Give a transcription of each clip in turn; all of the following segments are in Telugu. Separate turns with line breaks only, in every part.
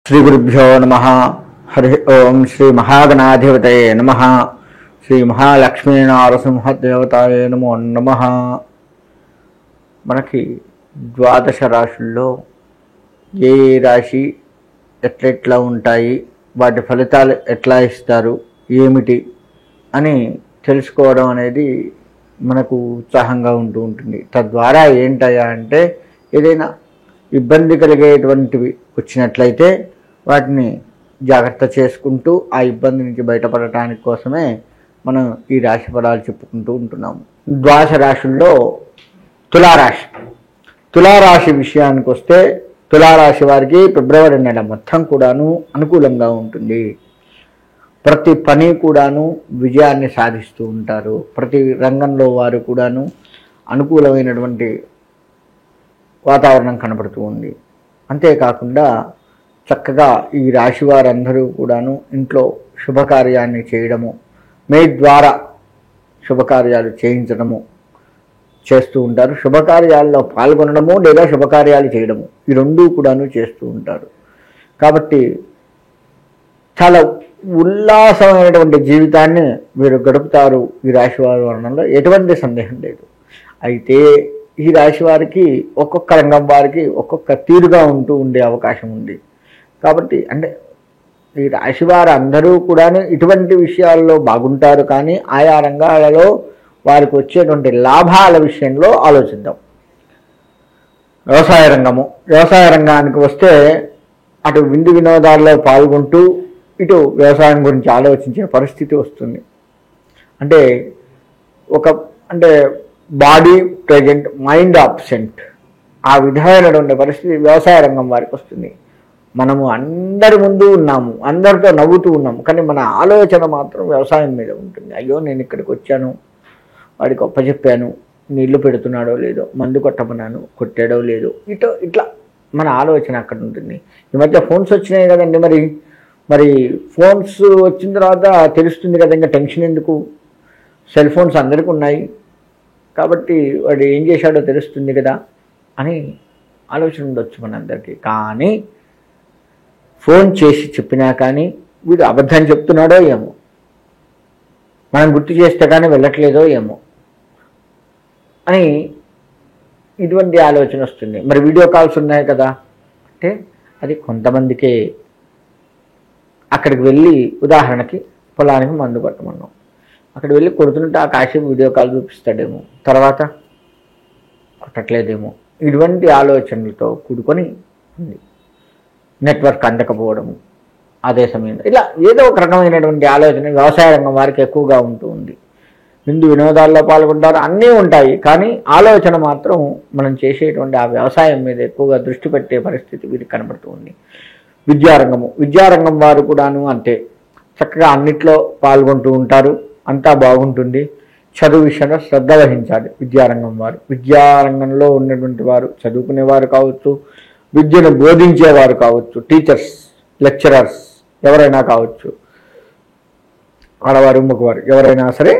శ్రీ గురుభ్యో నమః. హరి ఓం. శ్రీ మహాగణాధిపతయే నమః. శ్రీ మహాలక్ష్మీ నారసింహదేవతాయే నమో నమః. మనకి ద్వాదశ రాశుల్లో ఏ రాశి ఎట్లెట్లా ఉంటాయి, వాటి ఫలితాలు ఎట్లా ఇస్తారు, ఏమిటి అని తెలుసుకోవడం అనేది మనకు ఉత్సాహంగా ఉంటూ ఉంటుంది. తద్వారా ఏంటయ్యా అంటే ఏదైనా ఇబ్బంది కలిగేటువంటివి వచ్చినట్లయితే వాటిని జాగ్రత్త చేసుకుంటూ ఆ ఇబ్బంది నుంచి బయటపడటానికి కోసమే మనం ఈ రాశి ఫలాలు చెప్పుకుంటూ ఉంటున్నాము. ద్వాదశ రాశుల్లో తులారాశి విషయానికి వస్తే తులారాశి వారికి ఫిబ్రవరి నెల మొత్తం కూడాను అనుకూలంగా ఉంటుంది. ప్రతి పని కూడాను విజయాన్ని సాధిస్తూ ఉంటారు. ప్రతి రంగంలో వారు కూడాను అనుకూలమైనటువంటి వాతావరణం కనబడుతూ ఉంది. అంతేకాకుండా చక్కగా ఈ రాశి వారందరూ కూడాను ఇంట్లో శుభకార్యాన్ని చేయడము, మీ ద్వారా శుభకార్యాలు చేయించడము చేస్తూ ఉంటారు. శుభకార్యాల్లో పాల్గొనడము లేదా శుభకార్యాలు చేయడము ఈ రెండూ కూడాను చేస్తూ ఉంటారు. కాబట్టి చాలా ఉల్లాసమైనటువంటి జీవితాన్ని మీరు గడుపుతారు ఈ రాశి వారి వర్ణంలో, ఎటువంటి సందేహం లేదు. అయితే ఈ రాశి వారికి ఒక్కొక్క రంగం వారికి ఒక్కొక్క తీరుగా ఉండే అవకాశం ఉంది. కాబట్టి అంటే ఈ రాశి వారు అందరూ కూడా ఇటువంటి విషయాల్లో బాగుంటారు. కానీ ఆయా రంగాలలో వారికి వచ్చేటువంటి లాభాల విషయంలో ఆలోచిద్దాం. వ్యవసాయ రంగానికి వస్తే అటు విందు వినోదాల్లో పాల్గొంటూ ఇటు వ్యవసాయం గురించి ఆలోచించే పరిస్థితి వస్తుంది. అంటే బాడీ ప్రెజెంట్, మైండ్ ఆబ్సెంట్, ఆ విధమైనటువంటి పరిస్థితి వ్యవసాయ రంగం వారికి వస్తుంది. మనము అందరి ముందు ఉన్నాము, అందరితో నవ్వుతూ ఉన్నాము, కానీ మన ఆలోచన మాత్రం వ్యవసాయం మీద ఉంటుంది. అయ్యో నేను ఇక్కడికి వచ్చాను, వాడికి అప్పచెప్పాను, నీళ్లు పెడుతున్నాడో లేదో, మందు కొట్టమన్నాను, కొట్టాడో లేదో, ఇట్లా మన ఆలోచన అక్కడ ఉంటుంది. ఈ మధ్య ఫోన్స్ వచ్చినాయి కదండి, మరి ఫోన్స్ వచ్చిన తర్వాత తెలుస్తుంది కదా, ఇంకా టెన్షన్ ఎందుకు, సెల్ ఫోన్స్ అందరికీ ఉన్నాయి కాబట్టి వాడు ఏం చేశాడో తెలుస్తుంది కదా అని ఆలోచన ఉండొచ్చు మనందరికీ. కానీ ఫోన్ చేసి చెప్పినా కానీ వీడు అబద్ధం చెప్తున్నాడో ఏమో, మనం గుర్తు చేస్తే కానీ వెళ్ళట్లేదో ఏమో అని ఇటువంటి ఆలోచన వస్తుంది. మరి వీడియో కాల్స్ ఉన్నాయి కదా అంటే అది కొంతమందికే. అక్కడికి వెళ్ళి ఉదాహరణకి పొలానికి మందు కొట్టమన్నాం, అక్కడ వెళ్ళి కొడుతున్నట్టు ఆ కాశీ వీడియో కాల్ చూపిస్తాడేమో, తర్వాత కొట్టట్లేదేమో, ఇటువంటి ఆలోచనలతో కూడుకొని ఉంది. నెట్వర్క్ అందకపోవడము, అదే సమయంలో ఇలా ఏదో ఒక రకమైనటువంటి ఆలోచన వ్యవసాయ రంగం వారికి ఎక్కువగా ఉంటూ ఉంది. విందు వినోదాల్లో పాల్గొంటారు, అన్నీ ఉంటాయి, కానీ ఆలోచన మాత్రం మనం చేసేటువంటి ఆ వ్యవసాయం మీద ఎక్కువగా దృష్టి పెట్టే పరిస్థితి వీరికి కనబడుతూ ఉంది. విద్యారంగం వారు కూడాను అంతే, చక్కగా అన్నిట్లో పాల్గొంటూ ఉంటారు, అంతా బాగుంటుంది. చదువు విషయంలో శ్రద్ధ వహించాలి విద్యారంగం వారు. విద్యారంగంలో ఉన్నటువంటి వారు చదువుకునేవారు కావచ్చు, విద్యను బోధించేవారు కావచ్చు, టీచర్స్, లెక్చరర్స్ ఎవరైనా కావచ్చు, ఆడవారు మగవారు ఎవరైనా సరే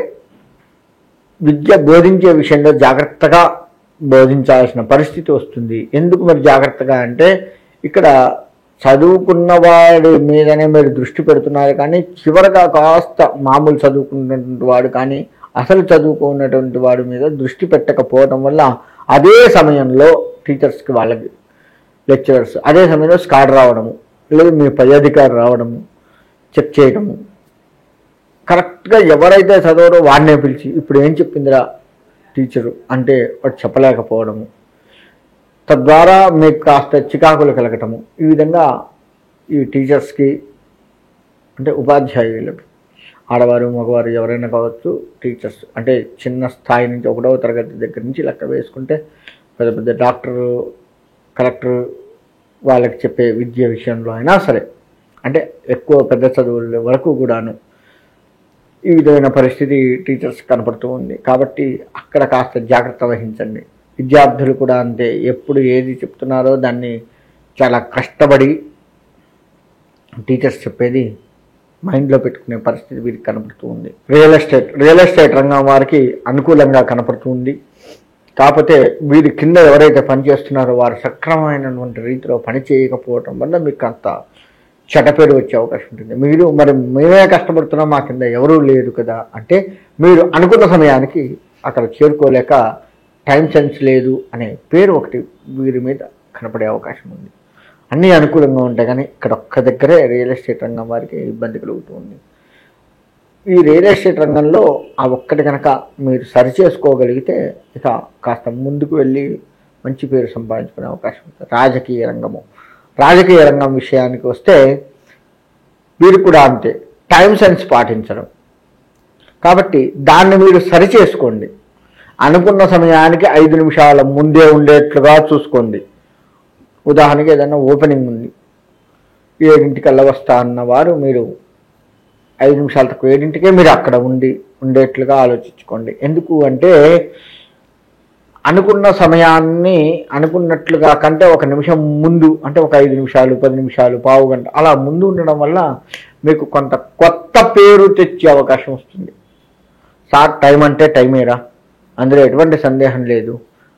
విద్య బోధించే విషయంలో జాగ్రత్తగా బోధించాల్సిన పరిస్థితి వస్తుంది. ఎందుకు మరి జాగ్రత్తగా అంటే ఇక్కడ చదువుకున్నవాడి మీదనే మీరు దృష్టి పెడుతున్నారు, కానీ చివరగా కాస్త మామూలు చదువుకున్నటువంటి వాడు కానీ అసలు చదువుకున్నటువంటి వాడి మీద దృష్టి పెట్టకపోవడం వల్ల అదే సమయంలో టీచర్స్కి, వాళ్ళకి లెక్చరర్స్ అదే సమయంలో స్కాడ్ రావడము, లేదు మీ పై అధికారి రావడము, చెక్ చేయడము, కరెక్ట్గా ఎవరైతే చదవరో వాడినే పిలిచి ఇప్పుడు ఏం చెప్పిందిరా టీచరు అంటే వాడు చెప్పలేకపోవడము, తద్వారా మీకు కాస్త చికాకులు కలగటము. ఈ విధంగా ఈ టీచర్స్కి అంటే ఉపాధ్యాయులకు, ఆడవారు మగవారు ఎవరైనా కావచ్చు, టీచర్స్ అంటే చిన్న స్థాయి నుంచి 1వ తరగతి దగ్గర నుంచి లెక్క వేసుకుంటే పెద్ద పెద్ద డాక్టరు, కలెక్టర్ వాళ్ళకి చెప్పే విద్య విషయంలో అయినా సరే, అంటే ఎక్కువ పెద్ద చదువుల వరకు కూడాను ఈ విధమైన పరిస్థితి టీచర్స్ కనపడుతూ ఉంది. కాబట్టి అక్కడ కాస్త జాగ్రత్త వహించండి. విద్యార్థులు కూడా అంతే, ఎప్పుడు ఏది చెప్తున్నారో దాన్ని చాలా కష్టపడి టీచర్స్ చెప్పేది మైండ్లో పెట్టుకునే పరిస్థితి వీరికి కనపడుతూ ఉంది. రియల్ ఎస్టేట్ రంగం వారికి అనుకూలంగా కనపడుతుంది. కాకపోతే వీరి కింద ఎవరైతే పనిచేస్తున్నారో వారు సక్రమమైనటువంటి రీతిలో పని చేయకపోవటం వల్ల మీకు అంత చెడ్డ పేరు వచ్చే అవకాశం ఉంటుంది. మీరు మరి మేమే కష్టపడుతున్నాం, మా కింద ఎవరూ లేరు కదా అంటే మీరు అనుకున్న సమయానికి అక్కడ చేరుకోలేక టైం సెన్స్ లేదు అనే పేరు ఒకటి వీరి మీద కనపడే అవకాశం ఉంది. అన్నీ అనుకూలంగా ఉంటాయి, కానీ ఇక్కడ ఒక్క దగ్గరే రియల్ ఎస్టేట్ రంగం వారికి ఇబ్బంది కలుగుతుంది. ఈ రియల్ ఎస్టేట్ రంగంలో ఆ ఒక్కటి కనుక మీరు సరి చేసుకోగలిగితే ఇక కాస్త ముందుకు వెళ్ళి మంచి పేరు సంపాదించుకునే అవకాశం ఉంటుంది. రాజకీయ రంగం విషయానికి వస్తే వీరు కూడా అంతే, టైం సెన్స్ పాటించడం. కాబట్టి దాన్ని మీరు సరి చేసుకోండి. అనుకున్న సమయానికి 5 నిమిషాల ముందే ఉండేట్లుగా చూసుకోండి. ఉదాహరణకి ఏదైనా ఓపెనింగ్ ఉంది, 7ంటికల్లా వస్తా అన్నవారు మీరు 5 నిమిషాల తక్కువ 7ంటికే మీరు అక్కడ ఉండేట్లుగా ఆలోచించుకోండి. ఎందుకు అంటే అనుకున్న సమయాన్ని అనుకున్నట్లుగా కంటే 1 నిమిషం ముందు, అంటే ఒక 5 నిమిషాలు 10 నిమిషాలు పావు గంట అలా ముందు ఉండడం వల్ల మీకు కొంత కొత్త పేరు తెచ్చే అవకాశం వస్తుంది. సార్ టైం అంటే టైమేరా, అందులో ఎటువంటి సందేహం లేదు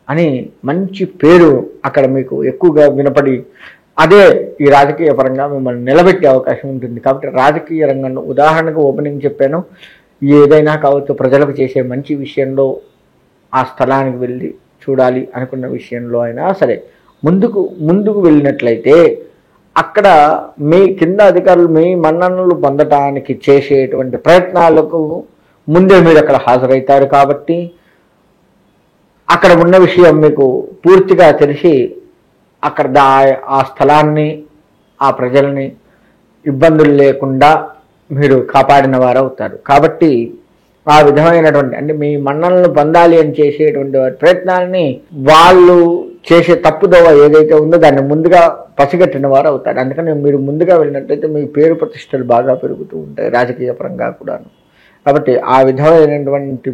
అని మంచి పేరు అక్కడ మీకు ఎక్కువగా వినపడి అదే ఈ రాజకీయ పరంగా మిమ్మల్ని నిలబెట్టే అవకాశం ఉంటుంది. కాబట్టి రాజకీయ రంగంలో ఉదాహరణకు ఓపెనింగ్ చెప్పాను, ఏదైనా కావచ్చు, ప్రజలకు చేసే మంచి విషయంలో ఆ స్థలానికి వెళ్ళి చూడాలి అనుకున్న విషయంలో అయినా సరే ముందుకు వెళ్ళినట్లయితే అక్కడ మీ కింద అధికారులు మీ మన్ననలు పొందటానికి చేసేటువంటి ప్రయత్నాలకు ముందే మీరు అక్కడ హాజరవుతారు. కాబట్టి అక్కడ ఉన్న విషయం మీకు పూర్తిగా తెలిసి అక్కడ ఆ స్థలాన్ని ఆ ప్రజల్ని ఇబ్బందులు లేకుండా మీరు కాపాడిన వారు అవుతారు. కాబట్టి ఆ విధమైనటువంటి అంటే మీ మన్నలను పొందాలి అని చేసేటువంటి ప్రయత్నాలని వాళ్ళు చేసే తప్పుదోవ ఏదైతే ఉందో దాన్ని ముందుగా పసిగట్టిన వారు అవుతారు. అందుకని మీరు ముందుగా వెళ్ళినట్లయితే మీ పేరు ప్రతిష్టలు బాగా పెరుగుతూ ఉంటాయి రాజకీయ పరంగా కూడాను. కాబట్టి ఆ విధమైనటువంటి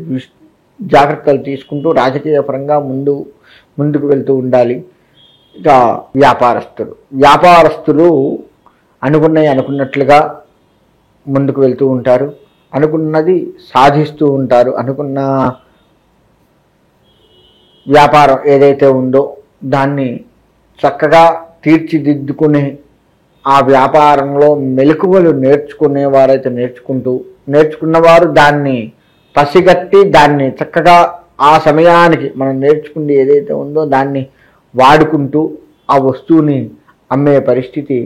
జాగ్రత్తలు తీసుకుంటూ రాజకీయ పరంగా ముందుకు వెళ్తూ ఉండాలి. ఇక వ్యాపారస్తులు అనుకున్నట్లుగా ముందుకు వెళ్తూ ఉంటారు, అనుకున్నది సాధిస్తూ ఉంటారు. అనుకున్న వ్యాపారం ఏదైతే ఉందో దాన్ని చక్కగా తీర్చిదిద్దుకుని ఆ వ్యాపారంలో మెలకువలు నేర్చుకునేవారైతే నేర్చుకున్నవారు దాన్ని పసిగట్టి దాన్ని చక్కగా ఆ సమయానికి మనం నేర్చుకుంది ఏదైతే ఉందో దాన్ని వాడుకుంటూ ఆ వస్తువుని అమ్మే పరిస్థితి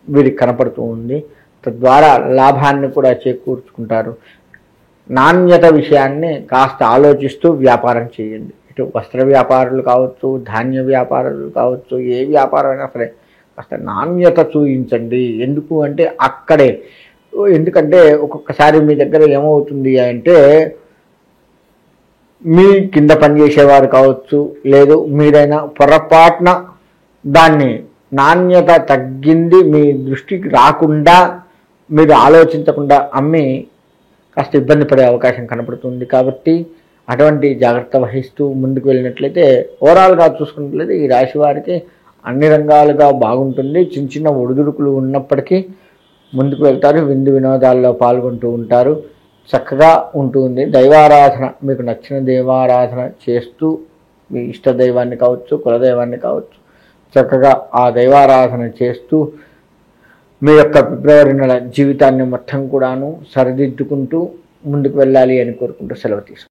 వీరికి కనపడుతూ ఉంది. తద్వారా లాభాన్ని కూడా చేకూర్చుకుంటారు. నాణ్యత విషయాన్ని కాస్త ఆలోచిస్తూ వ్యాపారం చేయండి. ఇటు వస్త్ర వ్యాపారులు కావచ్చు, ధాన్య వ్యాపారులు కావచ్చు, ఏ వ్యాపారం అయినా సరే కాస్త నాణ్యత చూపించండి. ఎందుకంటే ఒక్కొక్కసారి మీ దగ్గర ఏమవుతుంది అంటే మీ కింద పనిచేసేవారు కావచ్చు, లేదు మీరైనా పొరపాటున దాన్ని నాణ్యత తగ్గింది మీ దృష్టికి రాకుండా మీరు ఆలోచించకుండా అమ్మి కాస్త ఇబ్బంది పడే అవకాశం కనపడుతుంది. కాబట్టి అటువంటి జాగ్రత్త వహిస్తూ ముందుకు వెళ్ళినట్లయితే ఓవరాల్గా చూసుకున్నట్లయితే ఈ రాశి వారికి అన్ని రంగాలుగా బాగుంటుంది. చిన్న ఒడిదుడుకులు ఉన్నప్పటికీ ముందుకు వెళ్తారు, విందు వినోదాల్లో పాల్గొంటూ ఉంటారు, చక్కగా ఉంటుంది. దైవారాధన మీకు నచ్చిన దైవారాధన చేస్తూ మీ ఇష్ట దైవాన్ని కావచ్చు, కులదైవాన్ని కావచ్చు, చక్కగా ఆ దైవారాధన చేస్తూ మీ యొక్క ఫిబ్రవరి నెల జీవితాన్ని మొత్తం కూడాను సరిదిద్దుకుంటూ ముందుకు వెళ్ళాలి అని కోరుకుంటూ సెలవు తీసుకుంటాను.